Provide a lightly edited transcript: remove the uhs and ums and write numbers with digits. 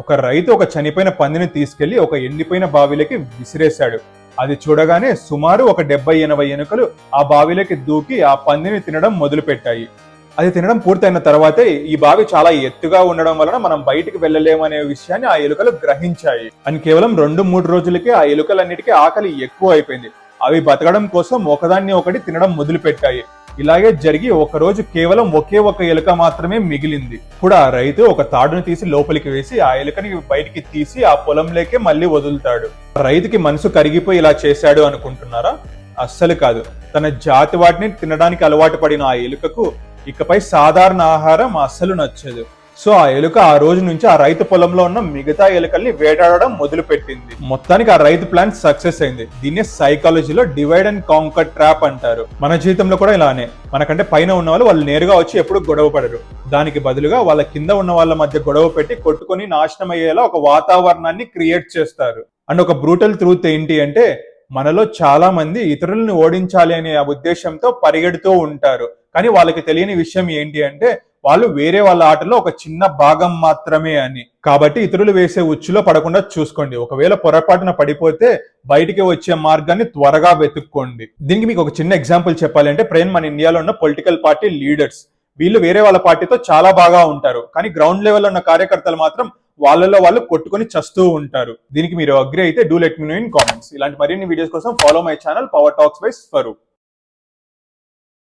ఒక రైతు ఒక చనిపోయిన పందిని తీసుకెళ్లి ఒక ఎండిపోయిన బావిలోకి విసిరేశాడు. అది చూడగానే సుమారు ఒక 70-80 ఎలుకలు ఆ బావిలోకి దూకి ఆ పందిని తినడం మొదలుపెట్టాయి. అది తినడం పూర్తయిన తర్వాతే ఈ బావి చాలా ఎత్తుగా ఉండడం వలన మనం బయటికి వెళ్ళలేమనే విషయాన్ని ఆ ఎలుకలు గ్రహించాయి. అని కేవలం 2-3 రోజులకే ఆ ఎలుకలన్నిటికీ ఆకలి ఎక్కువ అయిపోయింది. అవి బతకడం కోసం ఒకదాన్ని ఒకటి తినడం మొదలుపెట్టాయి. ఇలాగే జరిగి ఒక రోజు కేవలం ఒకే ఒక ఎలుక మాత్రమే మిగిలింది. ఇప్పుడు ఆ రైతు ఒక తాడును తీసి లోపలికి వేసి ఆ ఎలుకని బయటికి తీసి ఆ పొలంలోకే మళ్ళీ వదులుతాడు. రైతుకి మనసు కరిగిపోయి ఇలా చేశాడు అనుకుంటున్నారా? అస్సలు కాదు. తన జాతి వాటిని తినడానికి అలవాటు పడిన ఆ ఎలుకకు ఇకపై సాధారణ ఆహారం అస్సలు నచ్చదు. సో ఆ ఎలుక ఆ రోజు నుంచి ఆ రైతు పొలంలో ఉన్న మిగతా ఎలుకల్ని వేటాడడం మొదలు పెట్టింది. మొత్తానికి ఆ రైతు ప్లాన్ సక్సెస్ అయింది. దీన్ని సైకాలజీలో డివైడ్ అండ్ కాంకర్ ట్రాప్ అంటారు. మన జీవితంలో కూడా ఇలానే మనకంటే పైన ఉన్న వాళ్ళు నేరుగా వచ్చి ఎప్పుడు గొడవ పడరు. దానికి బదులుగా వాళ్ళ కింద ఉన్న వాళ్ళ మధ్య గొడవ పెట్టి కొట్టుకొని నాశనం అయ్యేలా ఒక వాతావరణాన్ని క్రియేట్ చేస్తారు. అండ్ ఒక బ్రూటల్ ట్రూత్ ఏంటి అంటే మనలో చాలా మంది ఇతరులను ఓడించాలి అనే ఉద్దేశంతో పరిగెడుతూ ఉంటారు. కానీ వాళ్ళకి తెలియని విషయం ఏంటి అంటే వాళ్ళు వేరే వాళ్ళ ఆటలో ఒక చిన్న భాగం మాత్రమే అని. కాబట్టి ఇతరులు వేసే ఉచ్చులో పడకుండా చూసుకోండి. ఒకవేళ పొరపాటున పడిపోతే బయటికి వచ్చే మార్గాన్ని త్వరగా వెతుక్కోండి. దీనికి మీకు ఒక చిన్న ఎగ్జాంపుల్ చెప్పాలి అంటే మన ఇండియాలో ఉన్న పొలిటికల్ పార్టీ లీడర్స్ వీళ్ళు వేరే వాళ్ళ పార్టీతో చాలా బాగా ఉంటారు. కానీ గ్రౌండ్ లెవెల్లో ఉన్న కార్యకర్తలు మాత్రం వాళ్ళలో వాళ్ళు కొట్టుకొని చస్తూ ఉంటారు. దీనికి మీరు అగ్రి అయితే do let me know in comments. ఇలాంటి మరిన్ని వీడియోస్ కోసం follow my channel Power Talks by Swaroop.